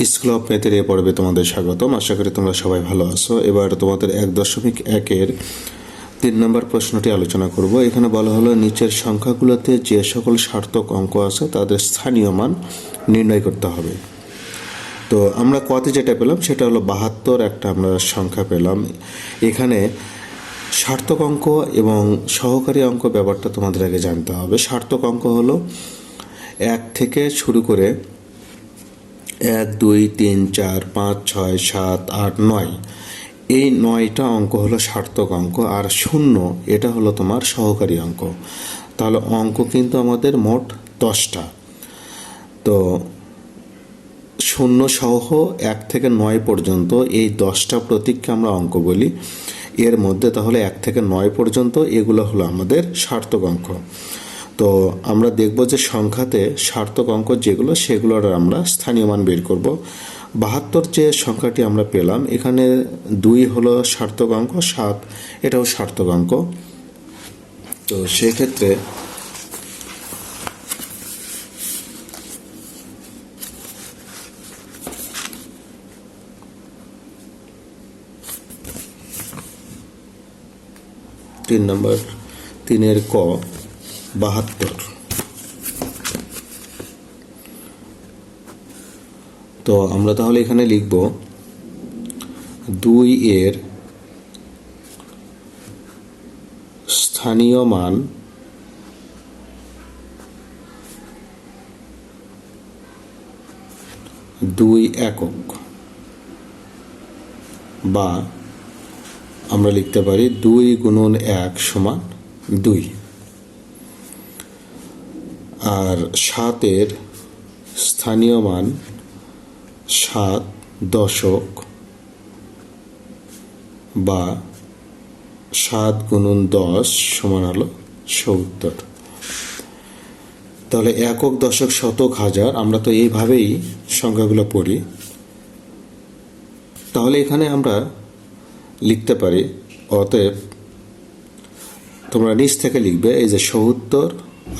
School of ম্যাথের এ পর্বে তোমাদের স্বাগতম। আশা করি তোমরা সবাই ভালো আছো। এবার তোমাদের 1.1-এর 3 নম্বর প্রশ্নটি আলোচনা করব। এখানে বলা হলো নিচের সংখ্যাগুলোতে যে সকল সার্থক অঙ্ক আছে তাদের স্থানীয় মান নির্ণয় করতে হবে। তো আমরা কতে যেটা পেলাম সেটা হলো 72 একটা আমরা সংখ্যা পেলাম। এখানে সার্থক অঙ্ক এবং সহকারী অঙ্ক ব্যাপারটা তোমাদের আগে জানতে হবে। সার্থক অঙ্ক হলো 1 থেকে শুরু করে 1, 2, 3, 4, 5, 6, 7, 8, 9 এই 9টা অঙ্ক হলো সার্থক অঙ্ক, আর 0 এটা হলো তোমার সহকারী অঙ্ক। তাহলে অঙ্ক কিন্তু আমাদের মোট 10টা। তো 0 সহ 1 থেকে 9 পর্যন্ত এই 10টা প্রতীককে আমরা অঙ্ক বলি। এর মধ্যে তাহলে 1 থেকে 9 পর্যন্ত এগুলো হলো আমাদের সার্থক অঙ্ক। তো আমরা দেখব যে সংখ্যাতে সার্থক অঙ্ক যেগুলো সেগুলোর আমরা স্থানীয় মান বের করব। 72 যে সংখ্যাটি আমরা পেলাম, এখানে 2 হলো সার্থক অঙ্ক, 7 এটাও সার্থক অঙ্ক। তো সেক্ষেত্রে নম্বর 3-এর ক 72। তো আমরা তাহলে এখানে লিখব 2 এর স্থানীয় মান 2 একক, বা আমরা লিখতে পারি 2 গুণন 1 সমান 2। আর 7 এর স্থানীয় মান 7 দশক, বা 7 গুণন 10 সমান হলো 70। তাহলে একক, দশক, শতক, হাজার আমরা তো এইভাবেই সংখ্যাগুলো পড়ি। তাহলে এখানে আমরা লিখতে পারি, অতএব তোমরা নিচ থেকে লিখবে এই যে 70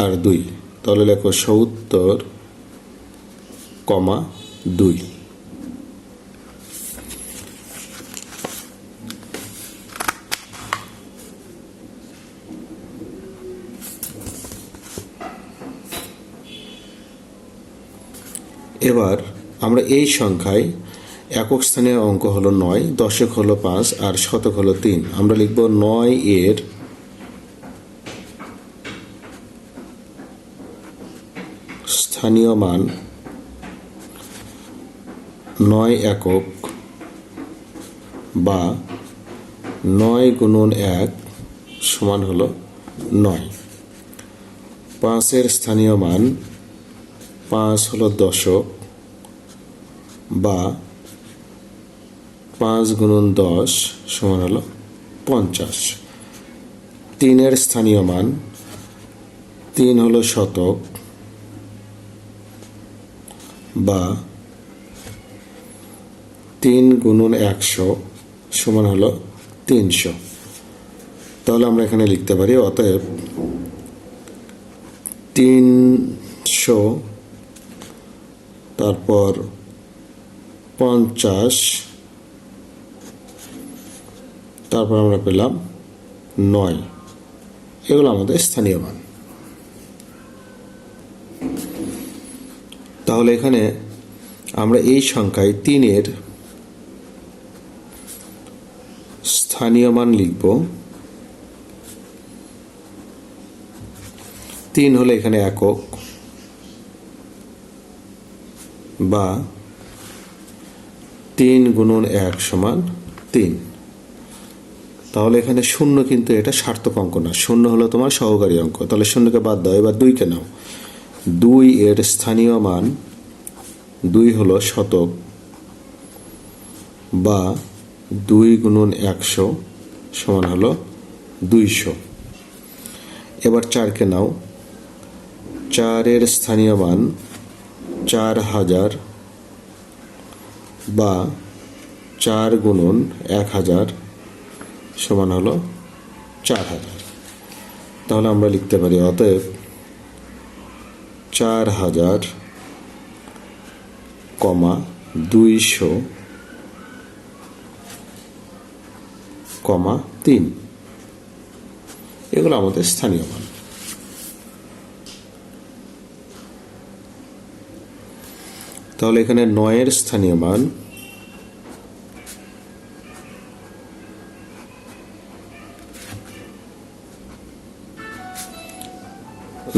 আর 2। তাহলে লেখো 70, 2। এবার আমরা এই সংখ্যায় একক স্থানীয় অঙ্ক হলো 9, দশক হলো 5 আর শতক হলো 3। আমরা লিখব 9 এর স্থানীয় মান 9 একক, বা 9 গুণন 1 সমান হলো 9। 5 এর স্থানীয় মান 5 হলো দশক, বা 5 গুণন 10 সমান হলো 50। 3 এর স্থানীয় মান 3 হলো শতক, বা 3 গুণন 100 সমান হলো 300। তাহলে আমরা এখানে লিখতে পারি, অতএব 300 তারপর 50, তারপর আমরা পেলাম 9। এগুলো আমাদের স্থানীয় মান। তাহলে এখানে আমরা এই সংখ্যায় 3 এর স্থানীয় মান লিখব। 3 হলো এখানে একক, বা 3 গুণন 1 সমান 3। তাহলে এখানে 0 কিন্তু এটা সার্থক অঙ্ক না, 0 হলো তোমার সহকারী অঙ্ক। তাহলে 0কে বাদ দাও, এবার 2কে নাও। 2 এর স্থানীয় মান 2 হলো শতক, বা 2 গুণন 100 সমান হলো 200। এবার 4কে নাও। 4 এর স্থানীয় মান 4000, বা 4 গুণন 1000 সমান হলো 4000। তাহলে আমরা লিখতে পারি, অতএব 4000, 200, 3 এগুলো আমাদের স্থানীয় মান। তাহলে এখানে 9 এর স্থানীয় মান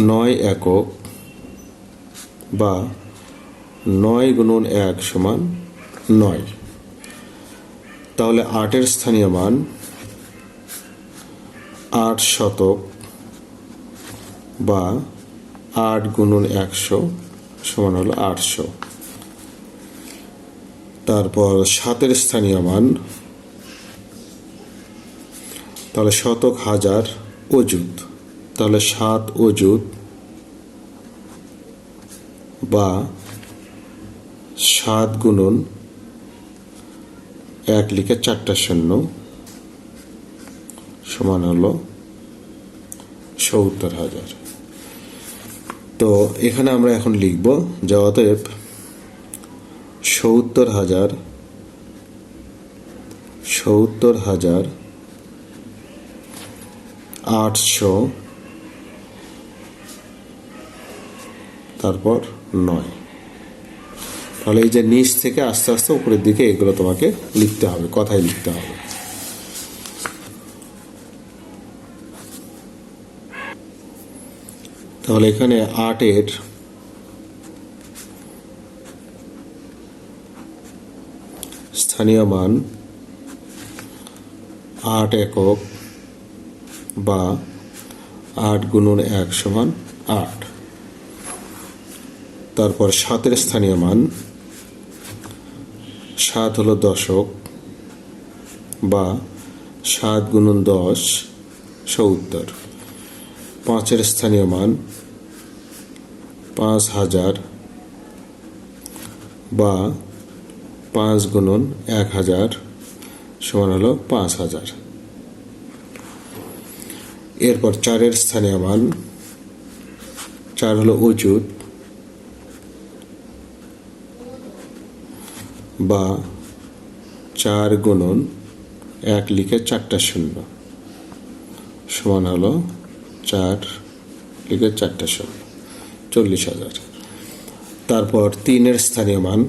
9 একক বা 9 গুণন 1 সমান 9। তাহলে 8 এর স্থানীয় মান 8 শতক বা 8 গুণন 100 সমান হলো 800। তারপর 7 এর স্থানীয় মান, তাহলে শতক, হাজার, অযুত, তাহলে 7 অযুত বা 7 গুণন 1 লিখে 4টা শূন্য সমান হলো 70,000। তো এখানে আমরা এখন লিখব যে অতএব 70,800 তারপর 9। তাহলে এই যে নিচ থেকে আস্তে আস্তে উপরের দিকে এগুলো তোমাকে লিখতে হবে, কথায় লিখতে হবে। তাহলে এখানে 8 এর স্থানীয় মান 8 একক বা 8 গুণন 1 সমান 8। তারপর 7 এর স্থানীয় মান 7 হলো দশক বা 7 গুণন 10 70। 5 এর স্থানীয় মান 5000 বা 5 গুণন 1000 সমান হলো 5000। এরপর 4 এর স্থানীয় মান 4 হলো অযুত বা 4 গুণন 1 লিখে 4টা শূন্য সমান হলো 4 লিখে 4টা শূন্য 40,000। তারপর 3 এর স্থানীয় মান,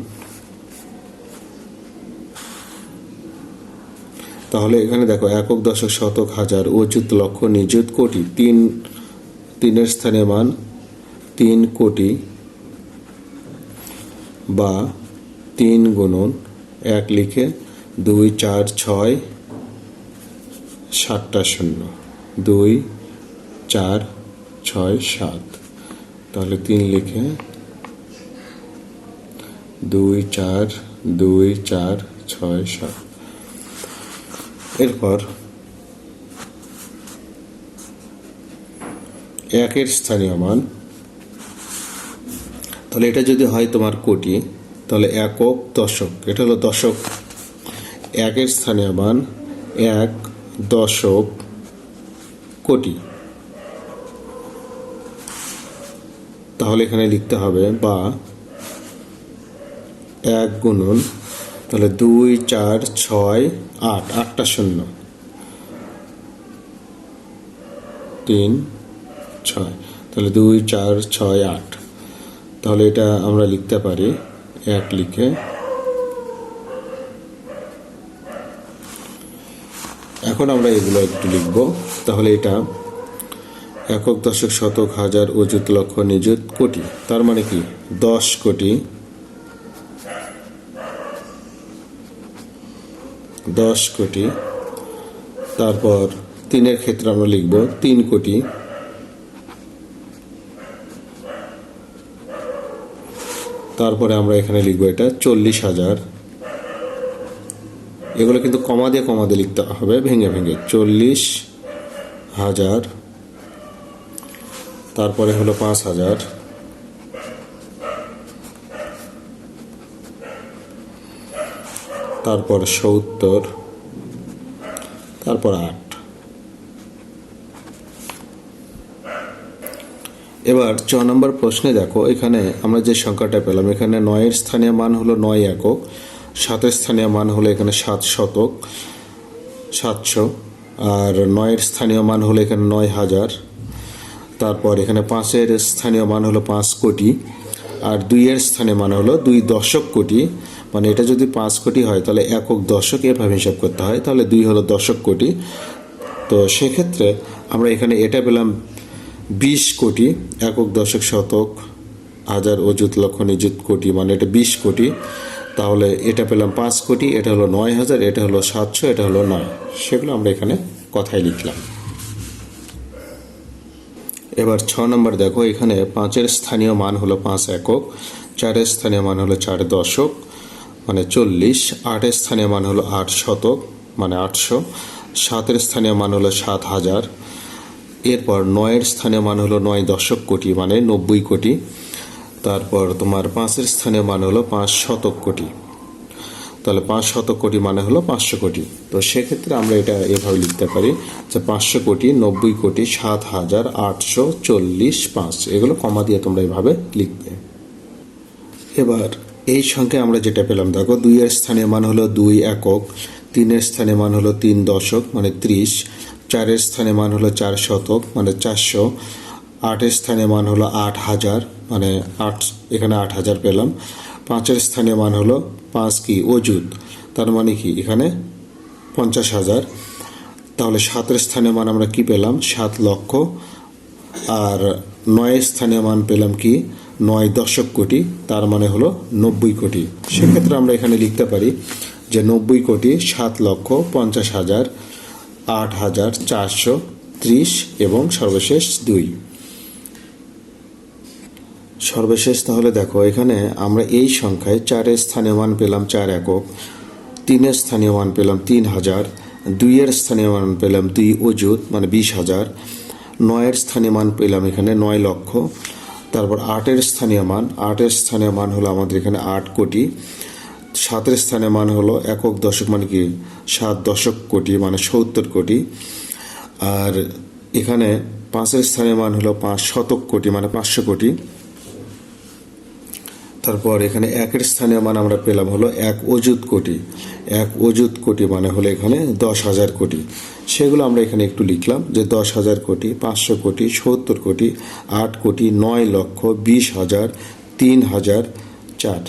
তাহলে এখানে দেখো একক, দশক, শতক, হাজার, অযুত, লক্ষ, নিযুত, কোটি। 3 এর স্থানীয় মান 3 কোটি বা 3 গুণন 1 লিখে 2 4 6 7টা শূন্য 2 4 6 7। তাহলে 3 লিখে 2 4 2 4 6 7। এরপর 1 এর স্থানীয় মান, তাহলে এটা যদি হয় তোমার কোটি, তাহলে একক, দশক, এটা হলো দশক। 1 এর স্থানীয় মান 1 দশক কোটি। তাহলে এখানে লিখতে হবে বা 1 গুণন, তাহলে 2 4 6 8, 8টা শূন্য 3 6, তাহলে 2 4 6 8। তাহলে এটা আমরা লিখতে পারি 1 লিখে, এখন আমরা এগুলো একটু লিখব। তাহলে এটা একক, দশক, শতক, হাজার, অযুত, লক্ষ, নিযুত, কোটি। তার মানে কি 10 কোটি, 10 কোটি। তারপর 3 এর ক্ষেত্রে আমরা লিখব 3 কোটি। তারপরে আমরা এখানে লিখব এটা 40,000। এগুলো কিন্তু কমা দিয়ে লিখতে হবে, ভেঙে ভেঙে। 40,000। তারপরে হলো 5,000। তারপর 70। তারপর 8। এবার 4 নম্বর প্রশ্নে দেখো, এখানে আমরা যে সংখ্যাটা পেলাম, এখানে 9-এর স্থানীয় মান হলো 9 একক, 7-এর স্থানীয় মান হলো এখানে 7 শতক 700, আর 9-এর স্থানীয় মান হলো এখানে 9,000, তারপর এখানে 5-এর স্থানীয় মান হলো 5 কোটি, আর 2-এর স্থানীয় মান হলো 2 দশক কোটি। মানে এটা যদি 5 কোটি হয় তাহলে একক দশক এভাবে হিসাব করতে হয়, তাহলে 2 হলো দশক কোটি। তো সেক্ষেত্রে আমরা এখানে এটা পেলাম 20 কোটি, একক দশক শতক হাজার অযুত লক্ষ নিযুত কোটি, মানে এটা 20 কোটি। তাহলে এটা পেলাম 5 কোটি, এটা হলো 9,000, এটা হলো 700, এটা হলো 9। সেগুলো আমরা এখানে কথায় লিখলাম। এবার 6 নম্বর দেখো, এখানে 5-এর স্থানীয় মান হলো 5 একক, 4-এর স্থানীয় মান হলো 4 দশক মানে 40, 8-এর স্থানীয় মান হলো 8 শতক মানে 800, 7-এর স্থানীয় মান হলো 7,000, এরপর 9-এর স্থানীয় মান হলো 9 দশক কোটি মানে 90 কোটি, তারপর তোমার 5-এর স্থানীয় মান হলো 5 শতক কোটি, তাহলে 5 শতক কোটি মানে হলো 500 কোটি। তো সেক্ষেত্রে আমরা এটা এভাবে লিখতে পারি যে 500 কোটি, 90 কোটি, 7,000, 800, 40, 5, এগুলো কমা দিয়ে তোমরা এভাবে লিখবে। এবার এই সংখ্যায় আমরা যেটা পেলাম দেখো, 2-এর স্থানীয় মান হলো 2 একক, 3-এর স্থানীয় মান হলো 3 দশক মানে 30, 4-এর স্থানীয় মান হলো 4 শতক মানে 400, 8-এর স্থানীয় মান হলো 8,000 মানে 8, এখানে 8,000 পেলাম। 5-এর স্থানীয় মান হলো 5 কি অযুত, তার মানে কি এখানে 50,000। তাহলে 7-এর স্থানীয় মান আমরা কি পেলাম 7 লক্ষ, আর 9-এর স্থানীয় মান পেলাম কি 9 দশক কোটি, তার মানে হলো 90 কোটি। সেক্ষেত্রে আমরা এখানে লিখতে পারি যে 90 কোটি 7 লক্ষ 50,000, 8,430 এবং সর্বশেষ 2। সর্বশেষ তাহলে দেখো, এখানে আমরা এই সংখ্যায় 4-এর স্থানীয় মান পেলাম 4 একক, 3-এর স্থানীয় মান পেলাম 3,000, 2-এর স্থানীয় মান পেলাম 2 অযুত মানে 20,000, 9-এর স্থানীয় মান পেলাম এখানে 9 লক্ষ, তারপর 8-এর স্থানীয় মান হলো আমাদের এখানে 8 কোটি, 7-এর স্থানীয় মান হলো একক দশক মানে কি 7 দশক কোটি মানে 70 কোটি, আর এখানে 5-এর স্থানীয় মান হলো 5 শতক কোটি মানে 500 কোটি, তারপর এখানে 1-এর স্থানীয় মান আমরা পেলাম হলো 1 অযুত কোটি, 1 অযুত কোটি মানে হলো এখানে 10,000 কোটি। সেগুলো আমরা এখানে একটু লিখলাম যে 10,000 কোটি, 500 কোটি, 70 কোটি, 8 কোটি, 9 লক্ষ, 20,000, 3,000, 4।